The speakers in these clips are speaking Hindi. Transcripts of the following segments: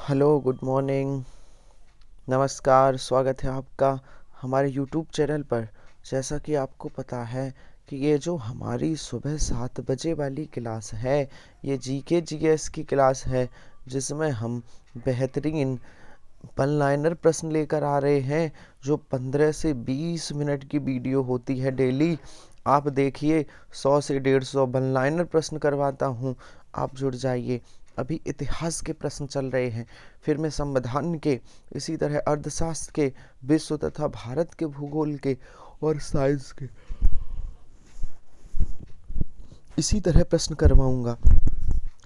हेलो, गुड मॉर्निंग, नमस्कार। स्वागत है आपका हमारे यूट्यूब चैनल पर। जैसा कि आपको पता है कि ये जो हमारी सुबह 7 बजे वाली क्लास है, ये जीके जीएस की क्लास है, जिसमें हम बेहतरीन वन लाइनर प्रश्न लेकर आ रहे हैं, जो 15 से 20 मिनट की वीडियो होती है डेली। आप देखिए, 100 से 150 वन लाइनर प्रश्न करवाता हूँ, आप जुड़ जाइए। अभी इतिहास के प्रश्न चल रहे हैं, फिर मैं संविधान के, इसी तरह अर्थशास्त्र के, विश्व तथा भारत के भूगोल के और साइंस के इसी तरह प्रश्न करवाऊंगा,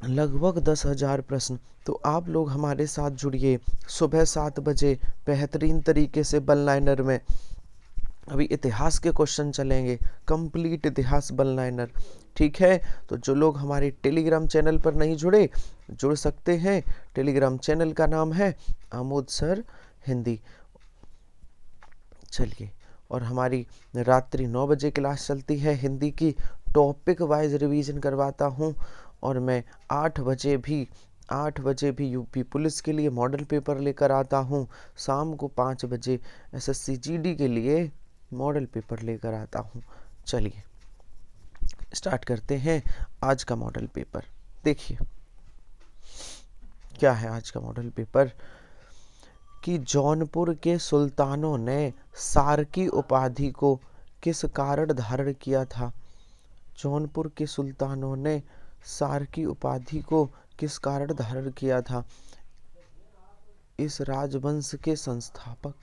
लगभग 10,000 प्रश्न। तो आप लोग हमारे साथ जुड़िए सुबह 7 बजे बेहतरीन तरीके से वन लाइनर में। अभी इतिहास के क्वेश्चन चलेंगे, कंप्लीट इतिहास वन लाइनर। ठीक है, तो जो लोग हमारे टेलीग्राम चैनल पर नहीं जुड़े, जुड़ सकते हैं। टेलीग्राम चैनल का नाम है आमोद सर हिंदी। चलिए, और हमारी रात्रि 9 बजे क्लास चलती है हिंदी की, टॉपिक वाइज रिवीजन करवाता हूँ। और मैं 8 बजे भी यूपी पुलिस के लिए मॉडल पेपर लेकर आता हूँ। शाम को 5 बजे एसएससी जीडी के लिए मॉडल पेपर लेकर आता हूँ। चलिए स्टार्ट करते हैं आज का मॉडल पेपर। देखिए क्या है आज का मॉडल पेपर, कि जौनपुर के सुल्तानों ने सार की उपाधि को किस कारण धारण किया था। जौनपुर के सुल्तानों ने सार की उपाधि को किस कारण धारण किया था। इस राजवंश के संस्थापक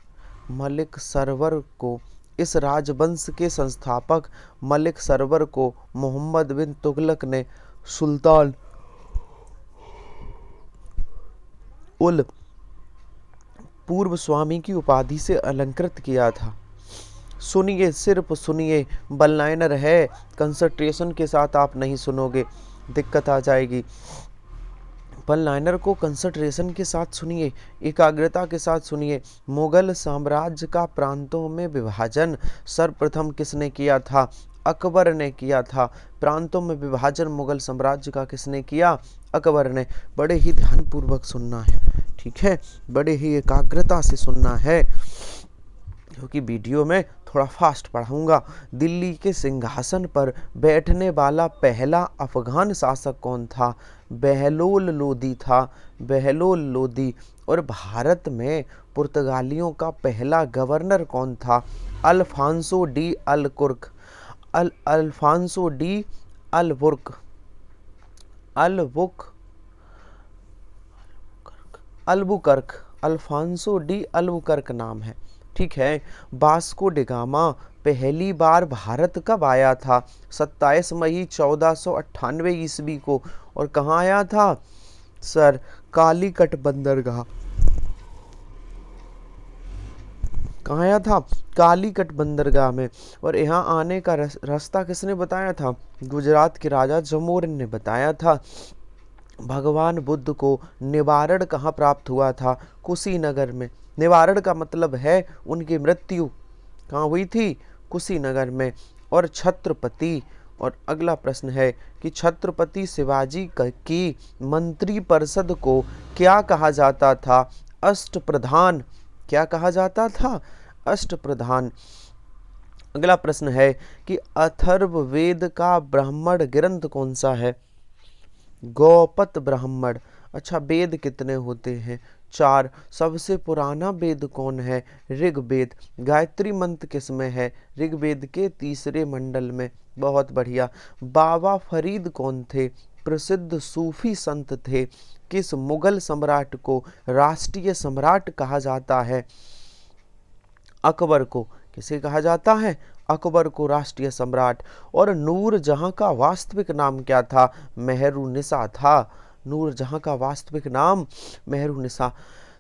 मलिक सरवर को मोहम्मद बिन तुगलक ने सुल्तान उल पूर्व स्वामी की उपाधि से अलंकृत किया था। सुनिए, सिर्फ सुनिए, वन लाइनर है, कंसंट्रेशन के साथ आप नहीं सुनोगे, दिक्कत आ जाएगी। वन लाइनर को कंसंट्रेशन के साथ सुनिए, एकाग्रता के साथ सुनिए। मुगल साम्राज्य का प्रांतों में विभाजन सर्वप्रथम किसने किया था? अकबर ने किया था। प्रांतों में विभाजन मुगल साम्राज्य का किसने किया? अकबर ने। बड़े ही ध्यानपूर्वक सुनना है, ठीक है, बड़े ही एकाग्रता से सुनना है, क्योंकि वीडियो में थोड़ा फास्ट पढ़ाऊंगा। दिल्ली के सिंहासन पर बैठने वाला पहला अफगान शासक कौन था? बहलोल लोदी था, बहलोल लोदी। और भारत में पुर्तगालियों का पहला गवर्नर कौन था? Alfonso de Albuquerque, Alfonso de Albuquerque, Albuquerque Albuquerque, Alfonso de Albuquerque नाम है। ठीक है, वास्को डिगामा पहली बार भारत कब आया था? 27 मई 1498 ईस्वी को। और कहाँ आया था सर? कालीकट बंदरगाह। कहाँ आया था? कालीकट बंदरगाह में। और यहाँ आने का रास्ता किसने बताया था? गुजरात के राजा जमोरिन ने बताया था। भगवान बुद्ध को निवारण कहाँ प्राप्त हुआ था? कुशीनगर में। निवारण का मतलब है उनकी मृत्यु कहाँ हुई थी? कुशीनगर में। और छत्रपति, और अगला प्रश्न है कि छत्रपति शिवाजी की मंत्री परिषद को क्या कहा जाता था? अष्टप्रधान। क्या कहा जाता था? अष्टप्रधान। अगला प्रश्न है कि अथर्ववेद का ब्राह्मण ग्रंथ कौन सा है? गौपत ब्राह्मण। अच्छा, वेद कितने होते हैं? 4। सबसे पुराना वेद कौन है? ऋग्वेद। गायत्री मंत्र किसमें है? ऋग्वेद के 3रे मंडल में। बहुत बढ़िया। बाबा फरीद कौन थे? प्रसिद्ध सूफी संत थे। किस मुगल सम्राट को राष्ट्रीय सम्राट कहा जाता है? अकबर को। किसे कहा जाता है? अकबर को राष्ट्रीय सम्राट। और नूरजहां का वास्तविक नाम क्या था? मेहरुनिसा था। नूरजहां का वास्तविक नाम मेहरुनिसा।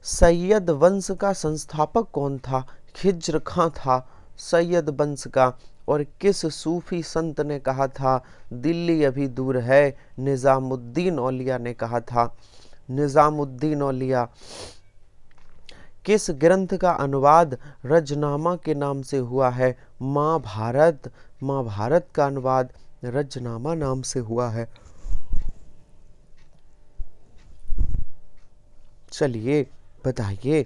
सैयद वंश का संस्थापक कौन था? खिज्र खां था सैयद वंश का। और किस सूफी संत ने कहा था दिल्ली अभी दूर है? निजामुद्दीन औलिया ने कहा था। निजामुद्दीन औलिया। किस ग्रंथ का अनुवाद रजनामा के नाम से हुआ है? महाभारत। महाभारत का अनुवाद रजनामा नाम से हुआ है। चलिए बताइए।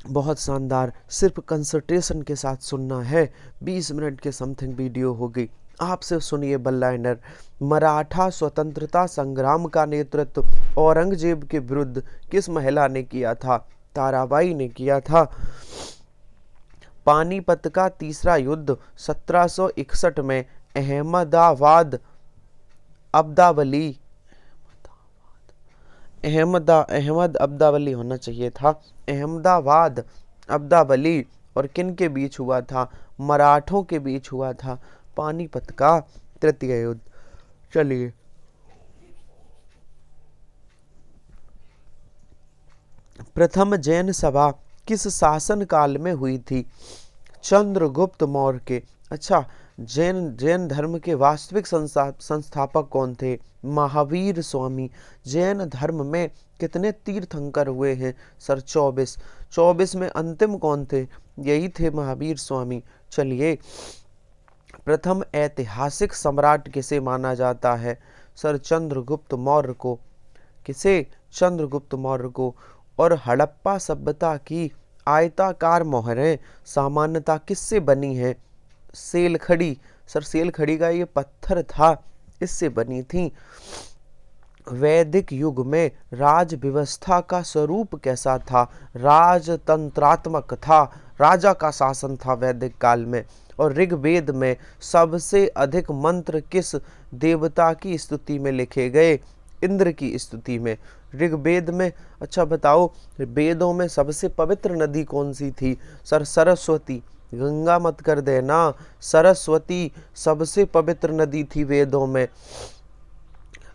बहुत शानदार, सिर्फ कंसंट्रेशन के साथ सुनना है। 20 मिनट के समथिंग वीडियो होगी। आपसे सुनिए वन लाइनर। मराठा स्वतंत्रता संग्राम का नेतृत्व औरंगजेब के विरुद्ध किस महिला ने किया था? ताराबाई ने किया था। पानीपत का तीसरा युद्ध 1761 में अहमद अब्दावली होना चाहिए था। अहमदाबाद अब्दावली और किन के बीच हुआ था? मराठों के बीच हुआ था। पानीपत का तृतीय युद्ध। चलिए, प्रथम जैन सभा किस शासन काल में हुई थी? चंद्रगुप्त मौर्य के। अच्छा, जैन धर्म के वास्तविक संस्थापक कौन थे? महावीर स्वामी। जैन धर्म में कितने तीर्थंकर हुए हैं? सर 24। 24 में अंतिम कौन थे? यही थे महावीर स्वामी। चलिए, प्रथम ऐतिहासिक सम्राट किसे माना जाता है? सर चंद्रगुप्त मौर्य को। किसे? चंद्रगुप्त मौर्य को। और हड़प्पा सभ्यता की आयताकार मोहरें सामान्यतः किससे बनी हैं? सेलखड़ी। सर सेलखड़ी का ये पत्थर था, इससे बनी थी। वैदिक युग में राज व्यवस्था का स्वरूप कैसा था? राजतंत्रात्मक था। राजा का शासन था वैदिक काल में। और ऋग्वेद में सबसे अधिक मंत्र किस देवता की स्तुति में लिखे गए? इंद्र की स्तुति में। ऋग्वेद में। अच्छा बताओ, वेदों में सबसे पवित्र नदी कौन सी थी? सर सरस्वती। गंगा मत कर देना, सरस्वती सबसे पवित्र नदी थी वेदों में।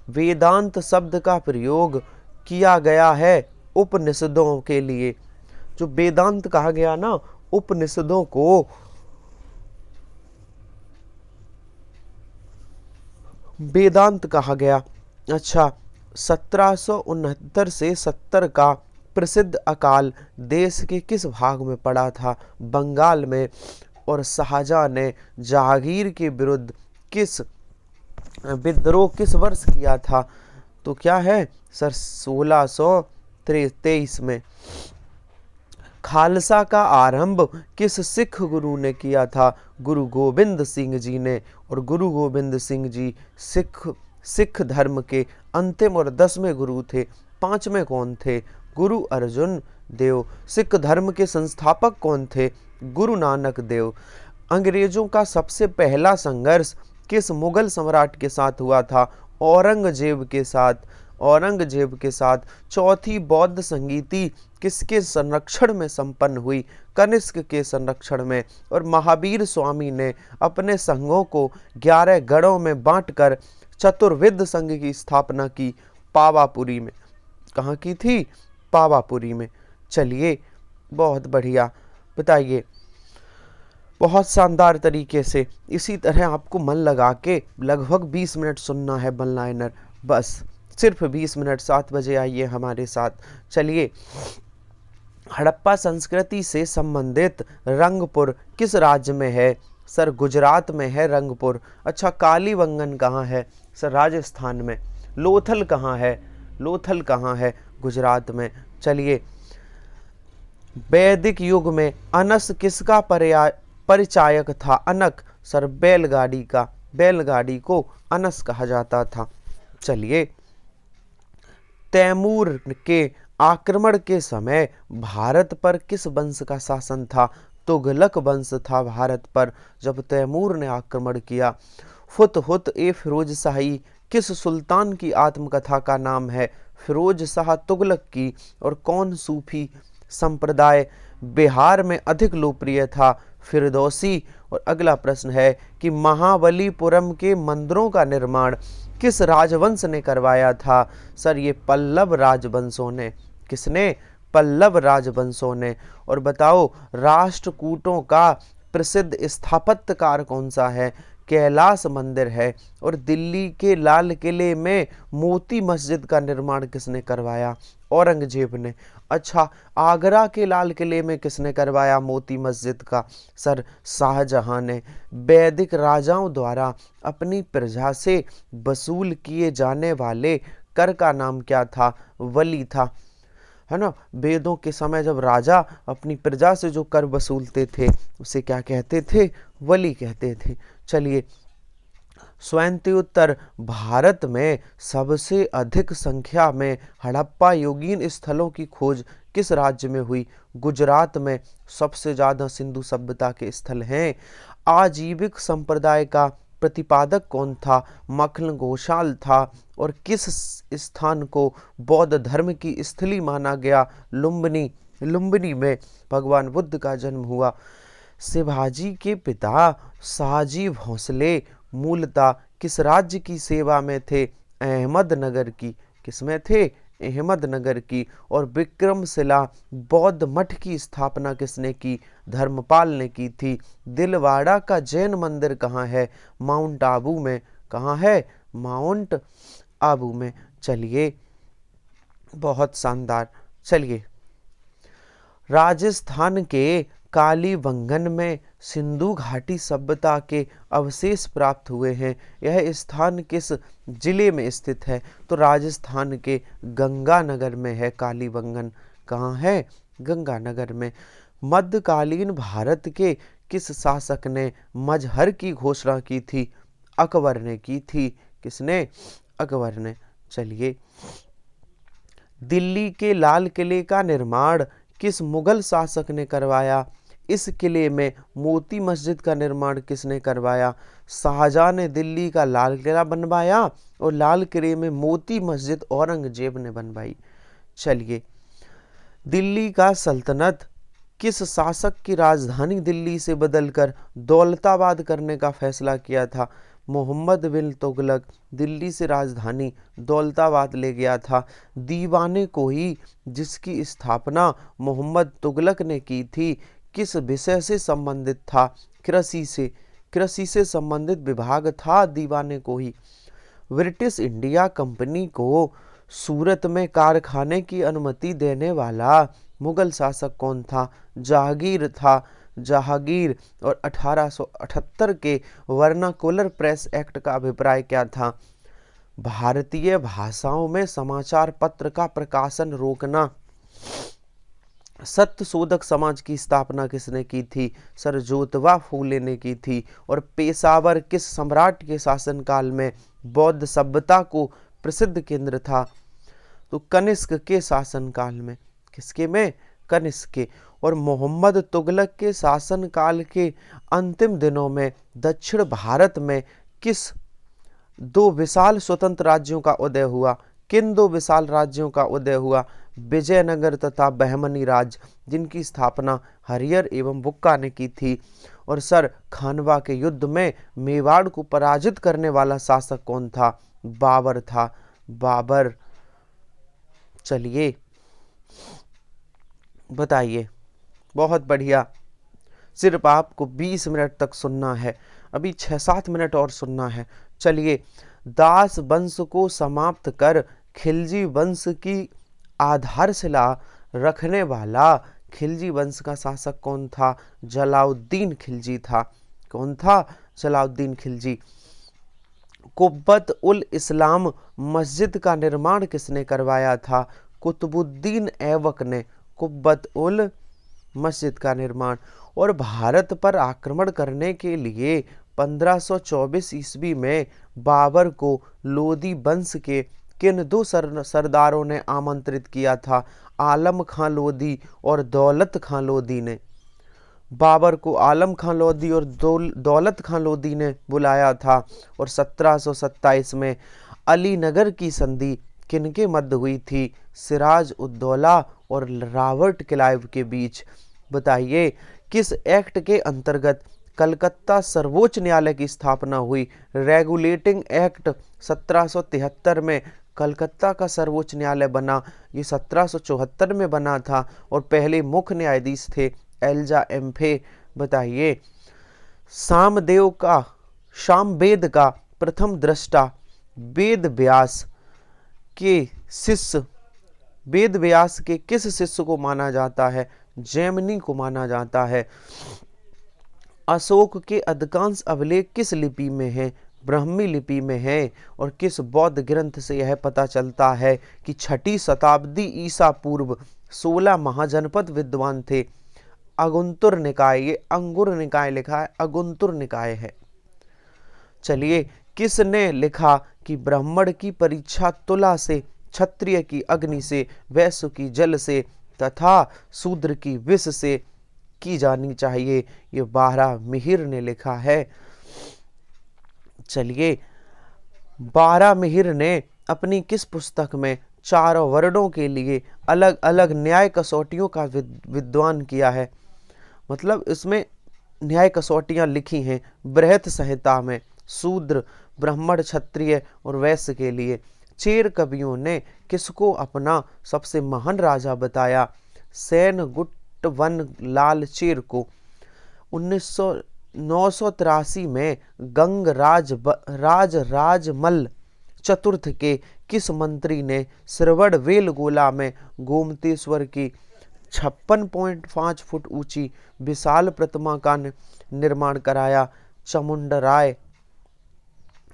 वेदांत शब्द का प्रयोग किया गया है उपनिषदों के लिए। जो वेदांत कहा गया ना, उपनिषदों को वेदांत कहा गया। अच्छा, 1769 से 70 का प्रसिद्ध अकाल देश के किस भाग में पड़ा था? बंगाल में। और शाहजहां ने जहांगीर के विरुद्ध किस विद्रोह किस वर्ष किया था? तो क्या है सर 1623 में। खालसा का आरंभ किस सिख गुरु ने किया था? गुरु गोबिंद सिंह जी ने। और गुरु गोबिंद सिंह जी सिख धर्म के अंतिम और 10वें गुरु थे। 5वें कौन थे? गुरु अर्जुन देव। सिख धर्म के संस्थापक कौन थे? गुरु नानक देव। अंग्रेजों का सबसे पहला संघर्ष किस मुगल सम्राट के साथ हुआ था? औरंगजेब के साथ। औरंगजेब के साथ। चौथी बौद्ध संगीति किसके संरक्षण में संपन्न हुई? कनिष्क के संरक्षण में। और महावीर स्वामी ने अपने संघों को 11 गढ़ों में बांटकर चतुर्विद संघ की स्थापना की। पावापुरी में। कहाँ की थी? पावापुरी में। चलिए, बहुत बढ़िया, बताइए। बहुत शानदार तरीके से इसी तरह आपको मन लगा के लगभग 20 मिनट सुनना है वन लाइनर। बस सिर्फ 20 मिनट। 7 बजे आइए हमारे साथ। चलिए, हड़प्पा संस्कृति से संबंधित रंगपुर किस राज्य में है? सर गुजरात में है रंगपुर। अच्छा, कालीबंगन कहाँ है? सर राजस्थान में। लोथल कहाँ है? लोथल कहाँ है? गुजरात में। चलिए, वैदिक युग में अनस किसका परिचायक था? अनक। सर बैलगाड़ी का। बैलगाड़ी को अनस कहा जाता था। चलिए, तैमूर के आक्रमण के समय भारत पर किस वंश का शासन था? तुगलक वंश था भारत पर जब तैमूर ने आक्रमण किया। फुतहुत ए फिरोज शाही किस सुल्तान की आत्मकथा का नाम है? फिरोज शाह तुगलक की। और कौन सूफी संप्रदाय बिहार में अधिक लोकप्रिय था? फिरदौसी। और अगला प्रश्न है कि महाबलीपुरम के मंदिरों का निर्माण किस राजवंश ने करवाया था? सर ये पल्लव राजवंशों ने। किसने? पल्लव राजवंशों ने। और बताओ, राष्ट्रकूटों का प्रसिद्ध स्थापत्यकार कौन सा है? कैलाश मंदिर है। और दिल्ली के लाल किले में मोती मस्जिद का निर्माण किसने करवाया? औरंगजेब ने। अच्छा, आगरा के लाल किले में किसने करवाया मोती मस्जिद का? सर शाहजहां ने। वैदिक राजाओं द्वारा अपनी प्रजा से वसूल किए जाने वाले कर का नाम क्या था? वली था। है ना। वेदों के समय जब राजा अपनी प्रजा से जो कर वसूलते थे उसे क्या कहते थे, वली कहते थे। चलिए, स्वयंत्योत्तर भारत में सबसे अधिक संख्या में हड़प्पा युगीन स्थलों की खोज किस राज्य में हुई? गुजरात में सबसे ज्यादा सिंधु सभ्यता के स्थल हैं। आजीविक संप्रदाय का प्रतिपादक कौन था? मखन घोषाल था। और किस स्थान को बौद्ध धर्म की स्थली माना गया? लुम्बिनी। लुम्बिनी में भगवान बुद्ध का जन्म हुआ। शिवाजी के पिता शाहजी भोंसले मूलतः किस राज्य की सेवा में थे? अहमदनगर की। किसमें थे? अहमदनगर की। और विक्रमशिला बौद्ध मठ की स्थापना किसने की? धर्मपाल ने की थी। दिलवाड़ा का जैन मंदिर कहाँ है? माउंट आबू में। कहाँ है? माउंट आबू में। चलिए, बहुत शानदार। चलिए, राजस्थान के कालीबंगन में सिंधु घाटी सभ्यता के अवशेष प्राप्त हुए हैं। यह स्थान किस जिले में स्थित है? तो राजस्थान के गंगानगर में है कालीबंगन। कहाँ है? गंगानगर में। मध्यकालीन भारत के किस शासक ने मजहर की घोषणा की थी? अकबर ने की थी। किसने? अकबर ने। चलिए, दिल्ली के लाल किले का निर्माण किस मुगल शासक ने करवाया? इस किले में मोती मस्जिद का निर्माण किसने करवाया? शाहजहां ने दिल्ली का लाल किला बनवाया और लाल किले में मोती मस्जिद औरंगजेब ने बनवाई। चलिए, दिल्ली का सल्तनत किस शासक की राजधानी दिल्ली से बदलकर दौलताबाद करने का फैसला किया था? मोहम्मद बिन तुगलक दिल्ली से राजधानी दौलताबाद ले गया था। दीवाने कोही, जिसकी स्थापना मोहम्मद तुगलक ने की थी, किस विषय से संबंधित था? कृषि से। कृषि से संबंधित विभाग था दीवाने कोही। ब्रिटिश इंडिया कंपनी को सूरत में कारखाने की अनुमति देने वाला मुगल शासक कौन था? जहांगीर था। जहांगीर। और 1878 के वर्नाकुलर प्रेस एक्ट का अभिप्राय क्या था? भारतीय भाषाओं में समाचार पत्र का प्रकाशन रोकना। सत्य शोधक समाज की स्थापना किसने की थी? सर ज्योतिबा फूले ने की थी। और पेशावर किस सम्राट के शासनकाल में बौद्ध सभ्यता को प्रसिद्ध केंद्र था? तो कनिष्क के शासनकाल में। किसके में? कनिष्क के। और मोहम्मद तुगलक के शासनकाल के अंतिम दिनों में दक्षिण भारत में किस दो विशाल स्वतंत्र राज्यों का उदय हुआ? किन दो विशाल राज्यों का उदय हुआ? विजयनगर तथा बहमनी राज्य, जिनकी स्थापना हरियर एवं बुक्का ने की थी। और सर खानवा के युद्ध में मेवाड़ को पराजित करने वाला शासक कौन था? बाबर था। बाबर। चलिए, बताइए। बहुत बढ़िया। सिर्फ आपको 20 मिनट तक सुनना है, अभी 6-7 मिनट और सुनना है। चलिए, दास वंश को समाप्त कर खिलजी वंश की आधारशिला रखने वाला खिलजी वंश का शासक कौन था? जलाउद्दीन खिलजी था। कौन था? जलाउद्दीन खिलजी। कुब्बत उल इस्लाम मस्जिद का निर्माण किसने करवाया था? कुतुबुद्दीन ऐबक ने कुब्बत उल मस्जिद का निर्माण। और भारत पर आक्रमण करने के लिए 1524 ईस्वी में बाबर को लोदी वंश के किन दो सरदारों ने आमंत्रित किया था? आलम खां लोदी और दौलत खां लोदी ने। बाबर को आलम खां लोदी और दौलत खां लोदी ने बुलाया था। और 1727 में अलीनगर की संधि किनके मध्य हुई थी? सिराज उद्दौला और रॉबर्ट क्लाइव के बीच। बताइए, किस एक्ट के अंतर्गत कलकत्ता सर्वोच्च न्यायालय की स्थापना हुई? रेगुलेटिंग एक्ट 1773 में कलकत्ता का सर्वोच्च न्यायालय बना। ये 1774 में बना था और पहले मुख्य न्यायाधीश थे एल्जा एम्फे। बताइए, सामवेद का प्रथम दृष्टा वेद व्यास के किस शिष्य को माना जाता है? जैमिनी को माना जाता है। अशोक के अधिकांश अभिलेख किस लिपि में हैं? ब्राह्मी लिपि में है। और किस बौद्ध ग्रंथ से यह पता चलता है कि 6ठी शताब्दी ईसा पूर्व 16 महाजनपद विद्वान थे। अगुंतुर निकाय, ये अंगुर निकाय लिखा है, अगुंतुर निकाय है। चलिए, किसने लिखा कि ब्राह्मण की परीक्षा तुला से, क्षत्रिय की अग्नि से, वैश्य की जल से तथा शूद्र की विष से की जानी चाहिए। ये बारहमिहिर ने लिखा है। चलिए, बारहमिहिर ने अपनी किस पुस्तक में चारों वर्णों के लिए अलग अलग न्याय कसौटियों का विद्वान किया है? मतलब इसमें न्याय कसौटियां लिखी हैं बृहत संहिता में, शूद्र, ब्राह्मण, क्षत्रिय और वैश्य के लिए। चेर कवियों ने किसको अपना सबसे महान राजा बताया? सेनगुप्त वन लाल चेर को। 983 में गंग राजमल चतुर्थ के किस मंत्री ने श्रवण बेलगोला में गोमतेश्वर की 56.5 फुट ऊंची विशाल प्रतिमा का निर्माण कराया? चामुंडराय।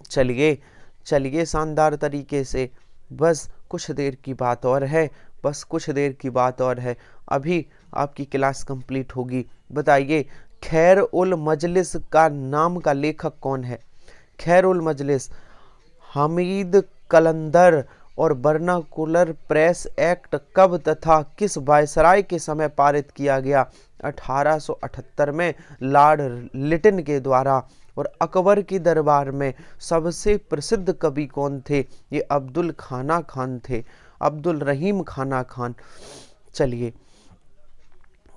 चलिए चलिए, शानदार तरीके से, बस कुछ देर की बात और है, बस कुछ देर की बात और है, अभी आपकी क्लास कंप्लीट होगी। बताइए, खैर उल मजलिस का नाम का लेखक कौन है? खैर उल मजलिस हमीद कलंदर और वर्नाकुलर प्रेस एक्ट कब तथा किस वायसराय के समय पारित किया गया? 1878 में लॉर्ड लिटन के द्वारा। और अकबर के दरबार में सबसे प्रसिद्ध कवि कौन थे? ये अब्दुल खाना खान थे, अब्दुल रहीम खाना खान। चलिए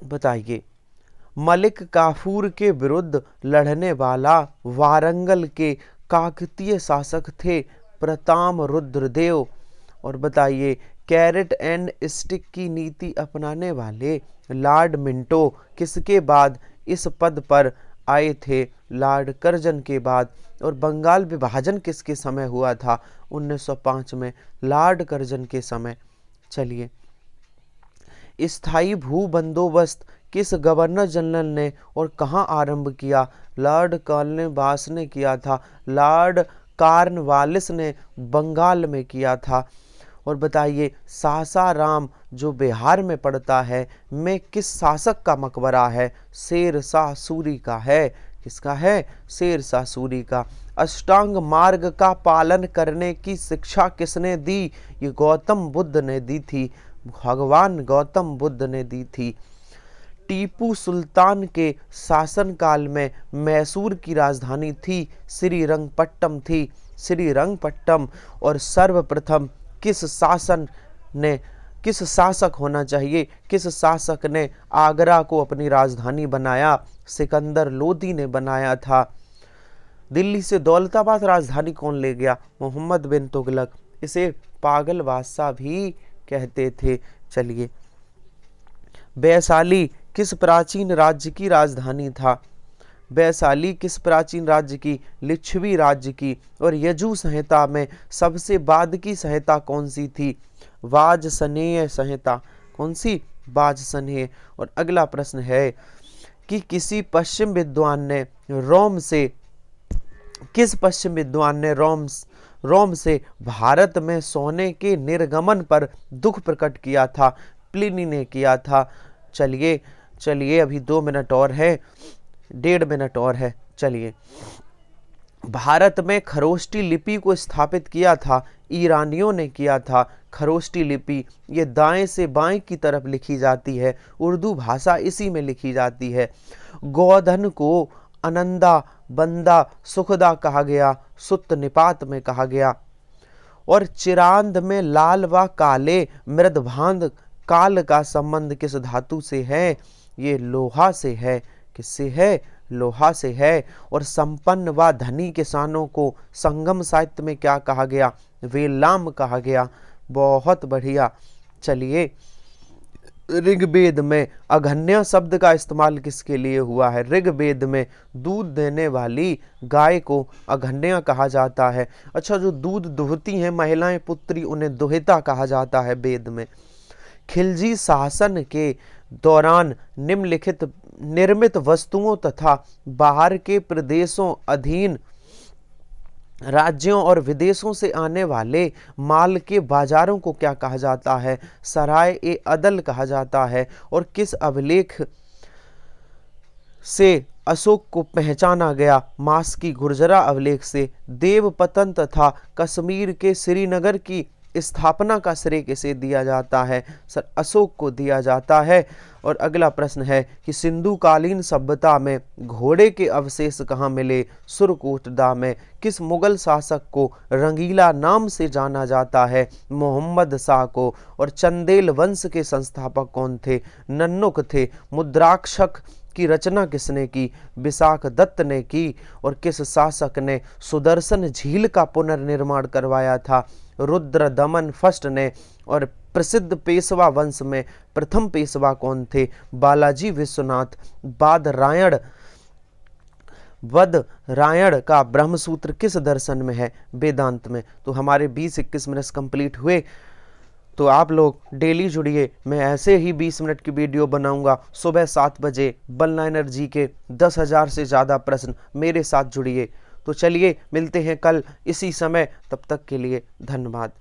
बताइए, मलिक काफूर के विरुद्ध लड़ने वाला वारंगल के काकतीय शासक थे? प्रताप रुद्रदेव। और बताइए, कैरेट एंड स्टिक की नीति अपनाने वाले लॉर्ड मिंटो किसके बाद इस पद पर आए थे? लॉर्ड कर्जन के बाद। और बंगाल विभाजन किसके समय हुआ था? 1905 में, लॉर्ड कर्जन के समय। चलिए, स्थायी भू बंदोबस्त किस गवर्नर जनरल ने और कहां आरंभ किया? लॉर्ड कॉर्नवालिस ने किया था, लॉर्ड कॉर्नवालिस ने बंगाल में किया था। और बताइए, सासाराम जो बिहार में पड़ता है में किस शासक का मकबरा है? शेर शाह सूरी का है। किसका है? शेर शाह सूरी का। अष्टांग मार्ग का पालन करने की शिक्षा किसने दी? ये गौतम बुद्ध ने दी थी, भगवान गौतम बुद्ध ने दी थी। टीपू सुल्तान के शासनकाल में मैसूर की राजधानी थी श्रीरंगपट्टम थी, श्रीरंगपट्टम। और सर्वप्रथम किस शासक होना चाहिए, किस शासक ने आगरा को अपनी राजधानी बनाया? सिकंदर लोदी ने बनाया था। दिल्ली से दौलताबाद राजधानी कौन ले गया? मोहम्मद बिन तुगलक। इसे पागल बादशाह भी कहते थे। चलिए, वैशाली किस प्राचीन राज्य की राजधानी था? वैशाली किस प्राचीन राज्य की? लिच्छवी राज्य की। और यजु संहिता में सबसे बाद की संहिता कौन सी थी? वाजसनेय संहिता। कौन सी? वाजसनेय। और अगला प्रश्न है कि किसी पश्चिम विद्वान ने रोम से, किस पश्चिम विद्वान ने रोम से भारत में सोने के निर्गमन पर दुख प्रकट किया था? प्लिनी ने किया था। चलिए चलिए, अभी 2 मिनट और है, 1.5 मिनट और है। चलिए, भारत में खरोष्टी लिपि को स्थापित किया था? ईरानियों ने किया था। खरोष्टी लिपि ये दाएं से बाएं की तरफ लिखी जाती है, उर्दू भाषा इसी में लिखी जाती है। गोधन को अनंदा, बंदा, सुखदा कहा गया, सुत्त निपात में कहा गया। और चिरांद में लाल व काले मृदभांड काल का संबंध किस धातु से है? ये लोहा से है। किससे है? लोहा से है। और संपन्न व धनी किसानों को संगम साहित्य में क्या कहा गया? वेलाम कहा गया। बहुत बढ़िया। चलिए, ऋग्वेद में अघन्या शब्द का इस्तेमाल किसके लिए हुआ है? ऋग्वेद में दूध देने वाली गाय को अघन्या कहा जाता है। अच्छा, जो दूध दुहती हैं महिलाएं, पुत्री, उन्हें दुहिता कहा जाता है वेद में। खिलजी शासन के दौरान निम्नलिखित निर्मित वस्तुओं तथा बाहर के प्रदेशों अधीन राज्यों और विदेशों से आने वाले माल के बाजारों को क्या कहा जाता है? सराय ए अदल कहा जाता है। और किस अभिलेख से अशोक को पहचाना गया? मास की गुर्जरा अभिलेख से। देवपतन तथा कश्मीर के श्रीनगर की स्थापना का श्रेय किसे दिया जाता है? सर अशोक को दिया जाता है। और अगला प्रश्न है कि सिंधु कालीन सभ्यता में घोड़े के अवशेष कहाँ मिले? सुरकोटदा में। किस मुगल शासक को रंगीला नाम से जाना जाता है? मोहम्मद शाह को। और चंदेल वंश के संस्थापक कौन थे? नन्नुक थे। मुद्राक्षक की रचना किसने की? विशाख दत्त ने की। और किस शासक ने सुदर्शन झील का पुनर्निर्माण करवाया था? रुद्र दमन फर्स्ट ने। और प्रसिद्ध पेशवा वंश में प्रथम पेशवा कौन थे? बालाजी विश्वनाथ। वद रायण का ब्रह्मसूत्र किस दर्शन में है? वेदांत में। तो हमारे 20-21 मिनट कंप्लीट हुए। तो आप लोग डेली जुड़िए, मैं ऐसे ही 20 मिनट की वीडियो बनाऊंगा सुबह 7 बजे। बल एनर्जी के 10,000 से ज़्यादा प्रश्न, मेरे साथ जुड़िए। तो चलिए मिलते हैं कल इसी समय, तब तक के लिए धन्यवाद।